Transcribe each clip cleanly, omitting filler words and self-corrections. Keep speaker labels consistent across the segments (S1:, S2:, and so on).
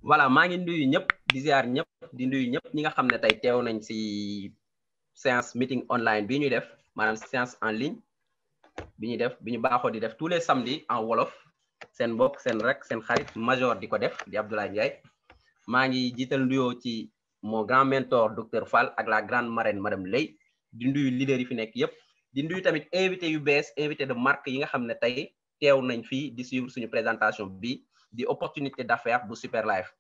S1: voilà maa ngi nuyu ñëpp di ziar ñëpp di nuyu ñëpp ñi nga xam ne tey teew nañ ci séance meeting online bi ñuy def maanaam séance en ligne bi ñuy def bi ñu baaxoo di def tous les samedis en wolof seen mbokk seen rek seen xarit major di ko def di Abdoulaye Ndiaye maa ngi jiital nuyoo ci mon grand mentor docteur Fall ak la grande marraine madame Lay di nuyu leader yi fi nekk yëpp di nuyu tamit invité yu bees invité de marque yi nga xam ne tey teew nañ fii di suivre suñu présentation bi di opportunité d'affaires bu Super Life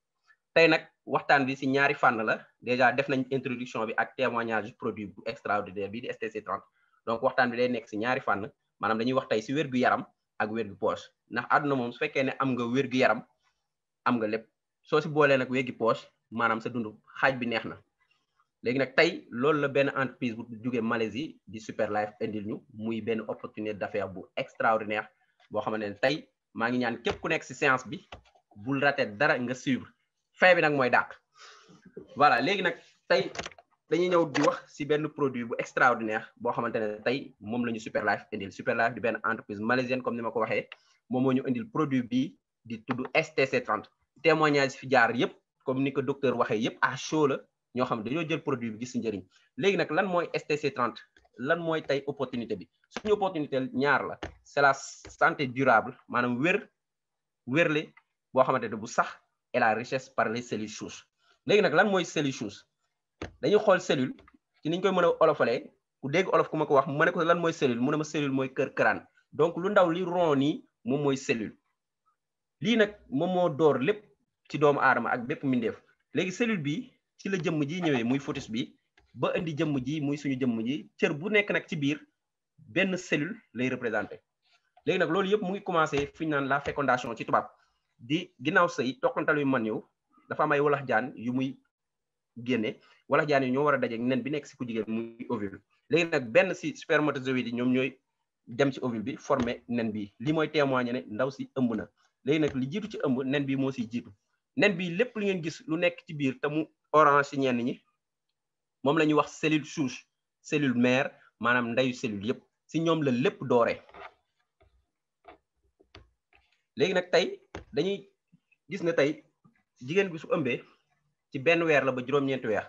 S1: tey nag waxtaan bi ci ñaari fànn la déjà def nañ introduction bi ak témoignage produit bu extraordinaire bi di STC30 donc waxtaan bi day nekk ci ñaari fànn maanaam dañuy wax tey ci wér-gu-yaram ak wér-gu-poche ndax àdduna moom su fekkee ne am nga wér-gu-yaram am nga lépp soo ci boolee nag wér-gu-poche maanaam sa dund xaaj bi neex na léegi nag tey loolu la benn entreprise bu jógee Malaisie di Super Life indil ñu muy benn opportunité d'affaires bu extraordinaire boo xamante ne tey maa ngi ñaan képp ku nekk ci séance bi bul rater dara nga suivre fin bi nag mooy dàq voilà léegi nag tey dañuy ñëw di wax ci benn produit bu extraordinaire boo xamante ne tey moom la ñu Super Life indil Super Life di benn entreprise malaisienne comme ni ma ko waxee moom moo ñu indil produit bi di tudd STC30 témoignage fi jaar yëpp comme ni ko docteur waxee yëpp à chaud la ñoo xam ne dañoo jël produit bi gis ci njëriñ léegi nag lan mooy STC30 lan mooy tey opportunité bi suñu opportunité ñaar la c'est la santé durable maanaam wérle boo xamante ne bu sax et la richesse par les cellules souches léegi nag lan mooy cellule souche dañuy xool cellule ci niñ koy mën a olofalee ku dégg olof ku ma ko wax mu ne ko lan mooy cellule mu ne ma cellule mooy kër këraan donc lu ndaw li ron nii moom mooy cellule lii nag moom moo door lépp ci doomu aadama ak bépp mbindeef léegi cellule bi ci la jëmm ji ñëwee muy fœtus bi ba indi jëmm ji muy suñu jëmm ji cër bu nekk nag ci biir benn cellule lay représenté léegi nag loolu yëpp mu ngi commencé fi ñu naan la fécondation ci tubaab di ginnaaw sëy toqantal yu man yow dafa am ay walax jaan yu muy génne walax jaan yi ñoo war a daje nen bi nekk ci ku jigéen muy ovule léegi nag benn ci spermatozoïde yi ñoom ñooy dem ci ovule bi former nen bi li mooy témoigner ne ndaw si ëmb na léegi nag li jiitu ci ëmb nen bi moo siy jiitu nen bi lépp lu ngeen gis lu nekk ci biir te mu orange ci ñenn ñi moom la ñuy wax cellule souche cellule mère maanaam ndeyu cellule yëpp ci ñoom la lépp dooree léegi nag tey dañuy gis ne tey jigéen bi su ëmbee ci benn weer la ba juróom-ñeenti weer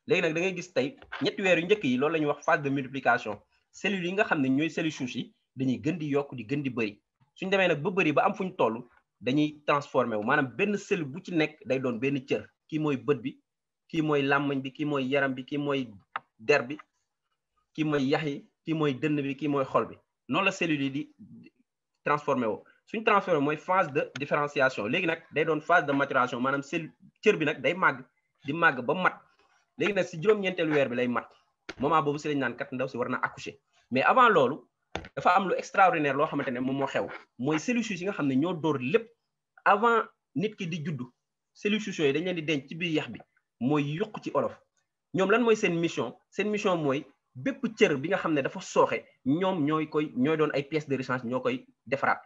S1: léegi nag da ngay gis tey ñetti weer yu njëkk yi loolu la ñuy wax phase de multiplication cellules yi nga xam ne ñooy cellules souches yi dañuy gën di yokk di gën di bëri suñ demee nag ba bëri ba am fu ñu toll dañuy transformé wu maanaam benn cellule bu ci nekk day doon benn cër kii mooy bët bi kii mooy làmmiñ bi kii mooy yaram bi kii mooy der bi kii mooy yax yi kii mooy dënn bi kii mooy xol bi noonu la cellules yi di transformé wu suñ transformé mooy phase de différenciation léegi nag day doon phase de maturation maanaam cër bi nag day màgg di màgg ba mat léegi nag si juróom-ñeenteelu weer bi lay mat moment boobu si lañ naan kat ndaw si war na accoucher mais avant loolu dafa am lu extraordinaire loo xamante ne moom moo xew mooy cellules souches yi nga xam ne ñoo door lépp avant nit ki di juddu cellules souches yooyu dañ leen di denc ci biir yax bi mooy yokk ci olof ñoom lan mooy seen mission mooy bépp cër bi nga xam ne dafa sooxe ñoom ñooy doon ay pièces de rechange ñoo koy defaraat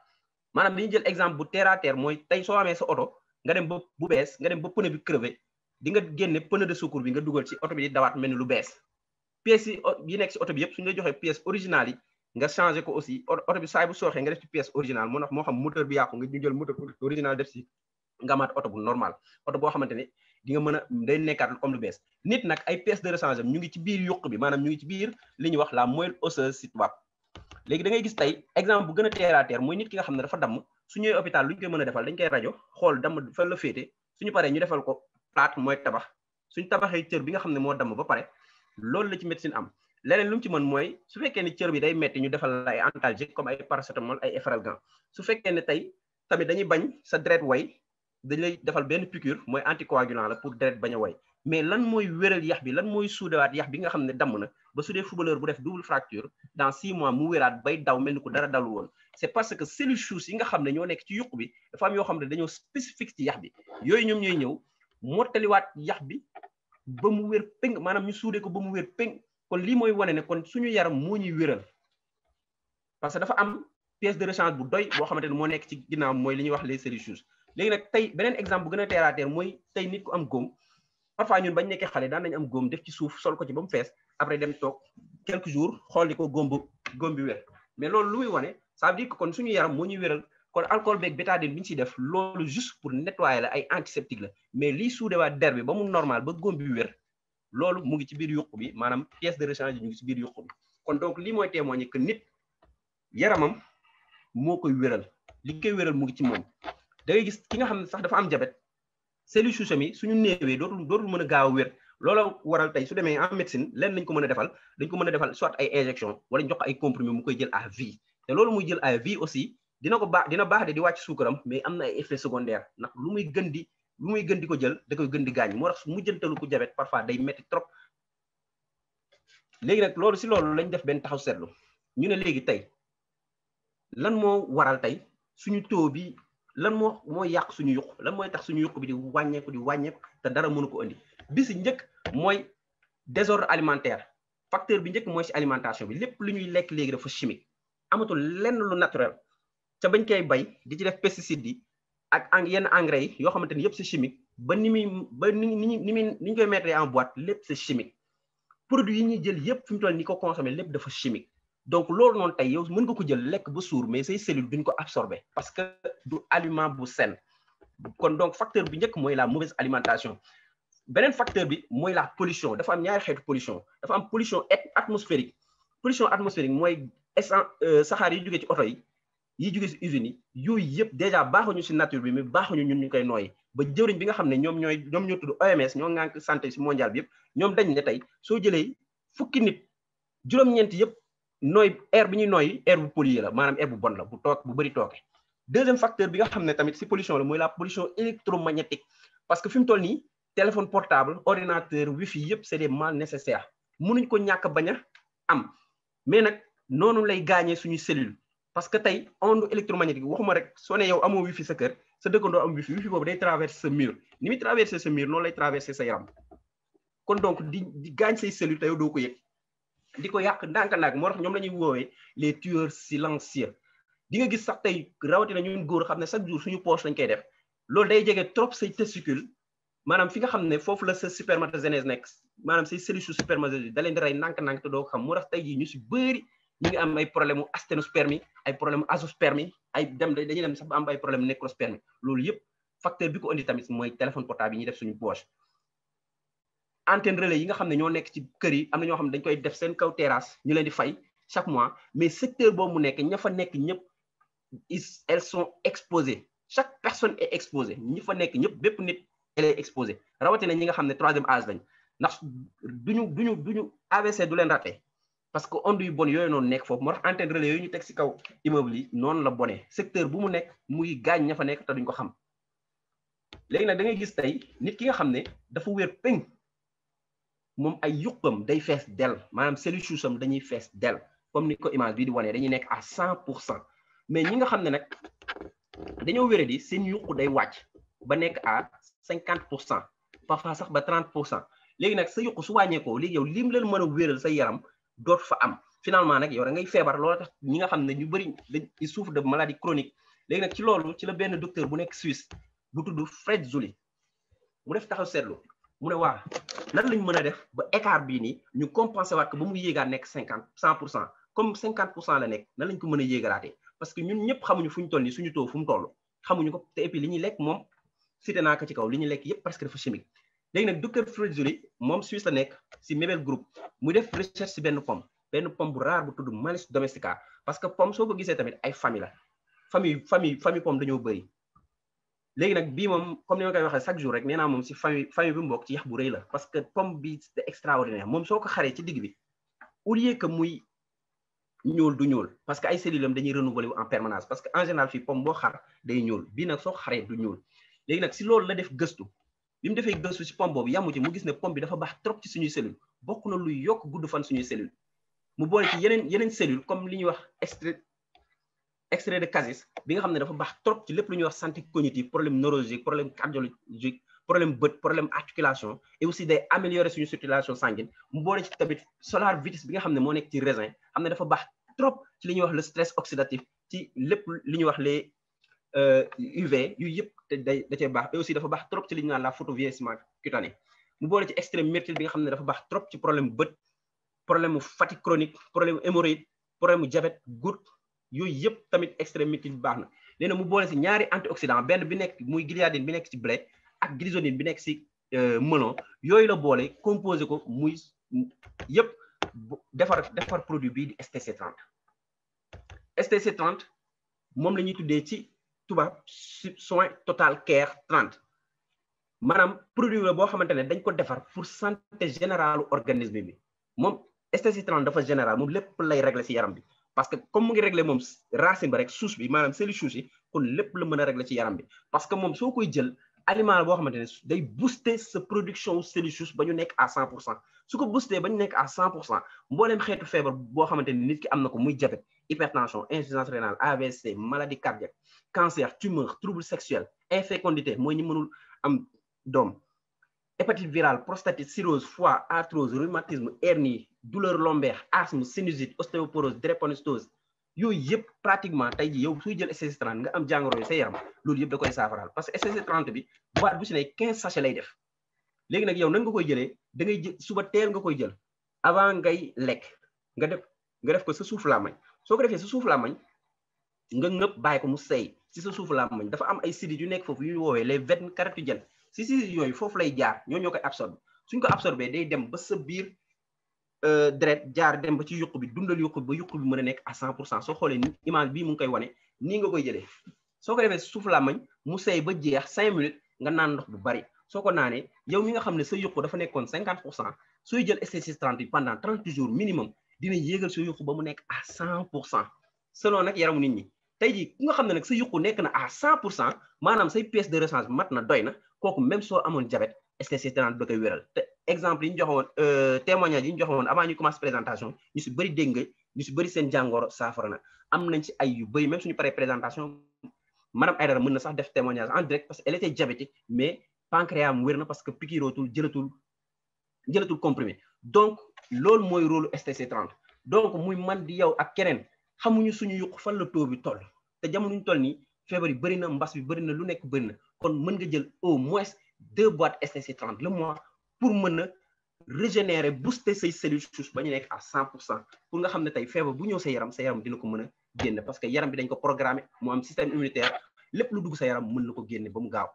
S1: maanaam dañuy jël exemple bu terre à terre mooy tey soo amee sa oto nga dem ba bu bees nga dem ba pneu bi crevé di nga génne pneu de secours bi nga dugal ci oto bi di dawaat mel ni lu bees pièces yi nekk ci oto bi yëpp suñu la joxee pièces originales yi nga changé ko aussi oto bi saay bu sooxee nga def ci pièce originale moo xam moteur bi yàqu nga ñu jël moteur original def ci nga amaat oto bu normal oto boo xamante ne di nga mën a day nekkaat comme lu bees nit nag ay pièces de rechange am ñu ngi ci biir yuq bi maanaam ñu ngi ci biir li ñuy wax la moelle osseuse ci tubaab léegi da ngay gis tey exemple bu gën a terre à terre mooy nit ki nga xam ne dafa damm su ñëwee hôpital lu ñu koy mën a defal dañ koy rajo xool damm fan la féete suñu paree ñu defal ko plâtre mooy tabax suñu tabaxee cër bi nga xam ne moo damm ba pare loolu la ci médecine am leneen lu mu ci mën mooy su fekkee ne cër bi day metti ñu defal ay antalgique comme ay paracétamol ay efferalgan su fekkee ne tey tamit dañuy bañ sa deret way dañ lay defal benn piqûre mooy anticoagulant la pour deret bañ a way mais lan mooy wéral yax bi lan mooy suudewaat yax bi nga xam ne damm na ba su dee footballeur bu def double fracture dans 6 mois mu wéraat bay daw mel ni ko dara dalu woon c'est parce que cellules souches yi nga xam ne ñoo nekk ci yuq bi dafa am yoo xam ne dañoo spécifique ci yax bi yooyu ñoom ñooy ñëw mottaliwaat yax bi ba mu wér péng maanaam ñu suudee ko ba mu wér péng kon lii mooy wane ne kon suñu yaram moo ñuy wéral parce que dafa am pièce de rechange bu doy boo xamante ne moo nekk ci ginnaaw mooy li ñuy wax les cellules souches léegi nag tey beneen exemple bu gën a terre à terre mooy tey nit ku am góom parfois ñun bañ nekkee xale daan nañ am góom def ci suuf sol ko ci ba mu fees après dem toog quelques jours xool di ko góom bi wér mais loolu lu muy wane ça veut dire que kon suñu yaram moo ñuy wéral kon alcool beeg bétadine bi ñu ciy def loolu juste pour nettoyer la ay antiseptique la mais lii suudewaat der bi ba mu normal ba góom bi wér loolu mu ngi ci biir yuq bi maanaam pièce de rechange ñu ngi ci biir yuq bi kon donc lii mooy témoigner que nit yaramam moo koy wéral li koy wéral mu ngi ci moom da ngay gis ki nga xam ne sax dafa am diabète cellules souches mi suñu néewee dootul mën a gaaw a wér loolu waral tey su demee en médecine leen lañ ko mën a defal dañ ko mën a defal soit ay injection wala ñu jox ko ay comprimés mu koy jël à vie te loolu muy jël à vie aussi dina baax de di wàcc suukaram mais am na ay effets secondaires ndax lu muy gën di ko jël da koy gën di gaañ moo tax mu jëntalu ko diabète parfois day metti trop léegi nag loolu si loolu lañ def benn taxaw seetlu ñu ne léegi tey lan moo waral tey suñu taux bi lan moo yàq suñu yuq lan mooy tax suñu yuq bi di wàññeeku te dara mënu ko indi bi si njëkk mooy désordre alimentaire facteur bi njëkk mooy si alimentation bi lépp lu ñuy lekk léegi dafa chimique amatul lenn lu naturel ca bañ koy bay di ci def pesticide yi ak yenn engrais yi yoo xamante ni yëpp c'est chimique ba ni ñu koy mettre en boîte lépp c'est chimique produit yi ñuy jël yëpp fi mu toll ni ko consommer lépp dafa chimique donc loolu noonu tey yow mën nga ko jël lekk ba suur mais say cellules duñ ko absorber parce que du aliment bu sain kon donc facteur bi njëkk mooy la mauvaise alimentation beneen facteur bi mooy la pollution dafa am ñaari xeetu pollution dafa am pollution atmosphérique mooy saxaar yi jógee ci oto yi jógee si usines yi yooyu yëpp déjà baaxuñu si nature bi mais baaxuñu ñun ñu koy nooyi ba jëwriñ bi nga xam ne ñoom ñoo tudd OMS ñoo ngànk santé si mondial bi yëpp ñoom dañ ne tey soo jëlee fukki nit juróom-ñeent yëpp nooy air bi ñuy nooyi air bu pollué la maanaam air bu bon la bu bëri tooke deuxième facteur bi nga xam ne tamit si pollution la mooy la pollution électromagnétique parce que fi mu toll nii téléphone portable ordinateur wifi yëpp c'est des mal nécessaires mënuñ ko ñàkk bañ a am mais nag noonu lay gaañee suñu cellule parce que tey onde électromagnétique waxuma rek soo ne yow amoo wifi sa kër sa dëkkandoo am wifi boobu day traverser sa mur ni muy traverser sa mur noonu lay traverser sa yaram kon donc di gaañ say cellule te yow doo ko yëg di ko yàq ndànk-ndànk moo tax ñoom la ñuy woowee les tueurs silencieux di nga gis sax tey rawatina ñun góor xam ne chaque jour suñu poche lañ koy def loolu day jege trop say testicule maanaam fi nga xam ne foofu la sa spermatogenèse nekk maanaam say cellules su spermatozoïde da leen di rey ndànk-ndànk te doo ko xam moo tax tey jii ñu si bëri ñu ngi am ay problème mu asténospermie ay problème azoospermie dañuy dem sax ba am ay problème nécrospermie loolu yëpp facteur bi ko indi tamit mooy téléphone portable yi ñuy def suñu poche antenne relais yi nga xam ne ñoo nekk ci kër yi am na ñoo xam ne dañ koy def seen kaw terrasse ñu leen di fay chaque mois mais secteur boobu mu nekk ña fa nekk ñëpp elles sont exposées chaque personne est exposée ñi fa nekk ñëpp bépp nit elle est exposée rawatina ñi nga xam ne troisième âge lañ ndax duñu AVC du leen raté parce que onde yu bon yooyu noonu nekk foofu moo tax antenne relais yooyu ñu teg si kaw immeuble yi noonu la bonee secteur bu mu nekk muy gaañ ña fa nekk te duñ ko xam léegi nag da ngay gis tey nit ki nga xam ne dafa wér péng moom ay yuqam day fees del maanaam cellules souches am dañuy fees del comme ni ko image bi di wane dañuy nekk à 100% mais ñi nga xam ne nag dañoo wéré di seen yuq day wàcc ba nekk à 50% parfois sax ba 30% léegi nag sa yuq su wàññeekoo léegi yow lim leen mën a wéral sa yaram dootu fa am finalement nag yow da ngay feebar loolu tax ñi nga xam ne ñu bëri dañ souffre de maladie chronique léegi nag ci loolu ci la benn docteur bu nekk Suisse bu tudd Fred Zuli mu def taxaw seetlu mu ne waa nan lañ mën a def ba écart bii nii ñu compensé waat ko ba mu yéegaat nekk 100% comme 50% la nekk nan lañ ko mën a yéegalaatee parce que ñun ñëpp xamuñu fu ñu toll nii suñu taux fu mu toll xamuñu ko te et puis li ñuy lekk moom cité naa ko ci kaw li ñuy lekk yëpp parce que dafa chimique léegi nag docteur Fred Zuli moom Suisse la nekk si Mebel Group mu def recherche si benn pomme bu rare bu tudd Malus domestica parce que pomme soo ko gisee tamit ay famille la famille pomme dañoo bëri léegi nag bii moom comme ni ma koy waxee chaque jour rek nee naa moom si famille bi mu bokk ci yax bu rëy la parce que pomme bi c'est extraordinaire moom soo ko xaree ci digg bi au lieu que muy ñuul du ñuul parce que ay cellules am dañuy renouveler en permanence parce que en général fii pomme boo xar day ñuul bii nag soo ko xaree du ñuul léegi nag si loolu la def gëstu bi mu defee gëstu si pomme boobu yamu ci mu gis ne pomme bi dafa baax trop ci suñuy cellule bokk na luy yokk gudd fan suñuy cellule mu boole ci yeneen cellule comme li ñuy wax extrait de cassis bi nga xam ne dafa baax trop ci lépp lu ñuy wax santé cognitive problème neurologique problème cardiologique problème bët problème articulation et aussi day améliorer suñu circulation sanguine mu boole ci tamit solar vitis bi nga xam ne moo nekk ci raisin xam ne dafa baax trop ci li ñuy wax le stress oxydatif ci lépp li ñuy wax les UV yu yëpp te da cee baax et aussi dafa baax trop ci li ñu naan la photovieillissement cutané mu boole ci extrême myrtille bi nga xam ne dafa baax trop ci problème bët problème fatigue chronique problème hémorroïde problème diabète goutte yooyu yëpp tamit extrême myrtille bi baax na nee na mu boole si ñaari antioxydant benn bi nekk muy gliadine bi nekk ci blé ak glycosine bi nekk si melon yooyu la boole composé ko muy yëpp defar produit bii di STC30 STC30 moom la ñuy tuddee ci tubaab soin total care 30 maanaam produit la boo xamante ne dañ ko defar pour santé générale organisme bi moom STC30 dafa général moom lépp lay régler ci yaram bi parce que comme mu ngi régler moom racine ba rek souche bi maanaam cellules souches yi kon lépp la mën a régler ci yaram bi parce que moom soo koy jël aliment boo xamante ne day booster sa production cellules souches ba ñu nekk à 100% su ko booster ba ñu nekk à 100% mbooleem xeetu feebar boo xamante ne nit ki am na ko muy diabète hypertension insuffisance rénale AVC maladie cardiaque cancer tumeur trouble sexuel infécondité mooy ñi mënul am doom hépatite virale prostatite cirrhose foie arthrose rhumatisme hernie douleur lombaire asthme sinusite ostéoporose drépanocytose yooyu yëpp pratiquement tey jii yow suy jël STC30 nga am jàngoro yi sa yaram loolu yëpp da koy saafaraal parce que STC30 bi boîte bu si ne 15 sachets lay def léegi nag yow nan nga koy jëlee da ngay jël suba teel nga koy jël avant ngay lekk nga def ko sa suuf làmmañ soo ko defee sa suuf làmmañ nga ngëpp bàyyi ko mu seey si sa suuf làmmañ dafa am ay sidit yu nekk foofu yu woowee les veines carotidienes si yooyu foofu lay jaar ñoo koy absorbé suñ ko absorbé day dem ba sa biir deret jaar dem ba ci yuq bi dundal yuq bi ba yuq bi mën a nekk à 100% soo xoolee ni image bii mu ngi koy wane nii nga koy jëlee soo ko defee suuf làmmañ mu seey ba jeex 5 minutes nga naan ndox bu bari soo ko naanee yow mi nga xam ne sa yuq dafa nekkoon 50% sooy jël STC30 bi pendant 30 jours minimum dina yéegal sa yuq ba mu nekk à 100% selon nag yaramu nit ñi tey jii ku nga xam ne nag sa yuq nekk na à 100% maanaam say pièce de rechange mat na doy na kooku même soo amoon diabète STC30 da koy wéral te exemple yi ñu joxoon témoignage yi ñu joxoon avant ñu commencé présentation ñu si bëri dégg nga ñu si bëri seen jàngoro saafara na am nañ ci ay yu bëri même suñu paree présentation madame Aïdara mën na sax def témoignage en direct parce que elle était diabétique mais pancréas am wér na parce que pikirootul jëlatul comprimé donc loolu mooy rôle STC30 donc muy man di yow ak keneen xamuñu suñu yuq fan la taux bi toll te jamono ñu toll nii feebar yi bëri na mbas bi bëri na lu nekk bëri na kon mën nga jël au moins 2 boîtes STC30 le mois pour mën a régénérer booster say cellules souches ba ñu nekk à 100% pour nga xam ne tey feebar bu ñëw sa yaram dina ko mën a génne parce que yaram bi dañ ko programmer mu am système immunitaire lépp lu dugg sa yaram mën na ko génne ba mu gaaw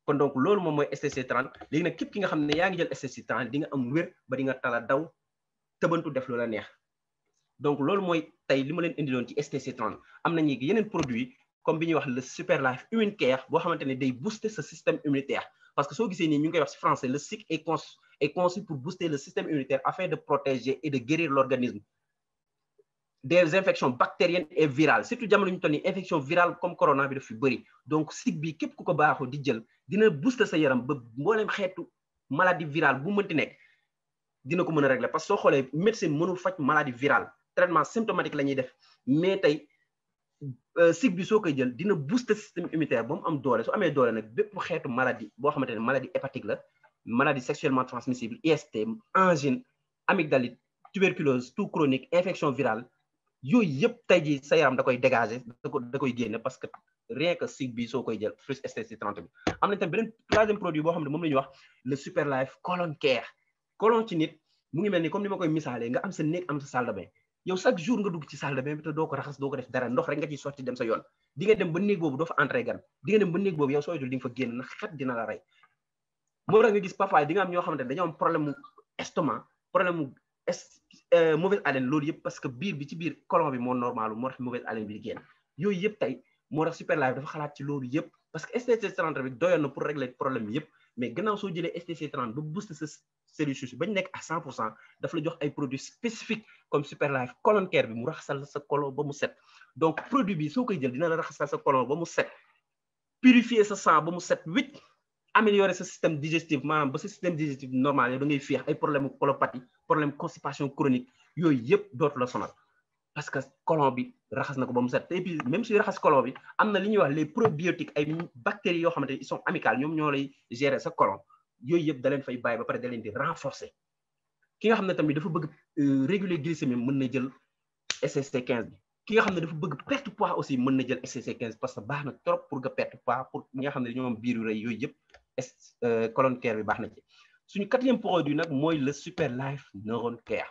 S1: kon donc loolu moom mooy STC30 léegi nag képp ki nga xam ne yaa ngi jël STC30 di nga am wér ba di nga tala daw tëbantu def lu la neex donc loolu mooy tey li ma leen indiloon ci STC30 am nañu yeneen produit comme bi ñuy wax le Super Life Immune Care boo xamante ne day booster sa système immunitaire parce que soo gisee nii ñu ngi koy wax ci français le SIC est conçu pour booster le système immunitaire afin de protéger et de guérir l'organisme des infections bactériennes et virales surtout jamono ñu toll nii infection virale comme corona bi daf fi bëri donc SIC bi képp ku ko baaxoo di jël dina booster sa yaram ba mbooleem xeetu maladie virale bu mënti nekk dina ko mën a régler parce que soo xoolee médecine mënul faj maladie virale traitement symptomatique la ñuy def mais tey SIC bi soo koy jël dina booster système immunitaire ba mu am doole su amee doole nag bépp xeetu maladie boo xamante ne maladie hépatique la maladie sexuellement transmissible IST angine amygdalite tuberculose toux chronique infection virale yooyu yëpp tey jii sa yaram da koy dégager da koy génne parce que rien que SIC bi soo koy jël plus STC30 bi am nañ tam beneen troisième produit boo xam ne moom la ñuy wax le Super Life Colon Care colon ci nit mu ngi mel ni comme ni ma koy misaalee nga am sa néeg am sa salle de bain yow chaque jour nga dugg ci salle de bain bi te doo ko raxas doo ko def dara ndox rek nga ciy sotti dem sa yoon di nga dem ba néeg boobu doo fa entré gan di nga dem ba néeg boobu yow sooy dul di nga fa génn na xet dina la rey moo tax nga gis parfois di nga am ñoo xamante ne dañoo am problème mu estomac problème mu mauvaise haleine loolu yëpp parce que biir bi ci biir colon bi moo normal moo tax mauvaise haleine bi di génn yooyu yëpp tey moo tax Super Life dafa xalaat ci loolu yëpp parce que STC30 bi doyoon na pour régler problème yëpp mais gannaaw soo jëlee STC30 ba booster sa cellules souches bañ nekk à 100% daf la jox ay produits spécifiques comme Super Life Colon Care bi mu raxasal sa colon ba mu set donc produit bi soo koy jël dina la raxasal sa colon ba mu set purifier sa sang ba mu set wicc améliorer sa système digestif maanaam ba sa système digestif normal yow da ngay féex ay problème colopathie problème constipation chronique yooyu yëpp dootu la sonal parce que colon bi raxas na ko ba mu set et puis même si raxas colon bi am na li ñuy wax les probiotiques ay bactéries yoo xamante ne ils sont amicales ñoom ñoo lay gérer sa colon yooyu yëpp da leen fay bàyyi ba pare da leen di renforcer ki nga xam ne tamit dafa bëgg réguler glycémie mën na jël STC15 bi ki nga xam ne dafa bëgg perte poids aussi mën na jël STC15 parce que baax na trop pour nga perte poids pour ñi nga xam ne dañoo am biiru rëy yooyu yëpp Colon Care bi baax na ci suñu quatrième produit nag mooy le Super Life Neuron Care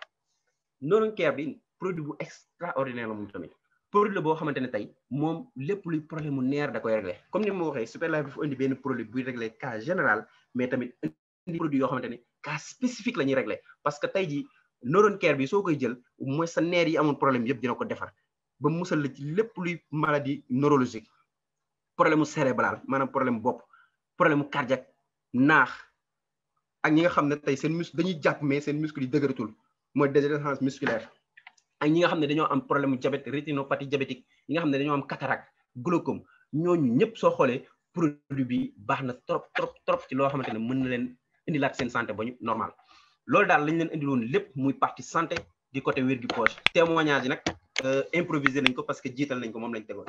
S1: Neuron Care bi produit bu extraordinaire la moom tamit produit la boo xamante ne tey moom lépp luy problème mu nerf da koy régler comme ni ma waxee Superlife dafa indi benn produit buy régler cas général mais tamit indi produit yoo xamante ne cas spécifique la ñuy régler parce que tey jii Neuron Care bi soo koy jël mooy sa nerf yi amoon problème yëpp dina ko defar ba musal la ci lépp luy maladie neurologique problème mu cérébral maanaam problème bopp problème mu cardiaque naax ak ñi nga xam ne tey seen muscle dañuy jàpp mais seen muscle yi dëgëratul mooy dégénérescence musculaire ak ñi nga xam ne dañoo am problème mu diabète rétinopathie diabétique ñi nga xam ne dañoo am cataracte glaucome ñooñu ñëpp soo xoolee produit bi baax na trop trop trop ci loo xamante ne mën na leen indilaat seen santé ba ñu normal loolu daal lañ leen indiloon lépp muy partie santé di côté wér gi poche témoignage yi nag improvisé nañ ko parce que jiital nañ ko moom lañ tegoon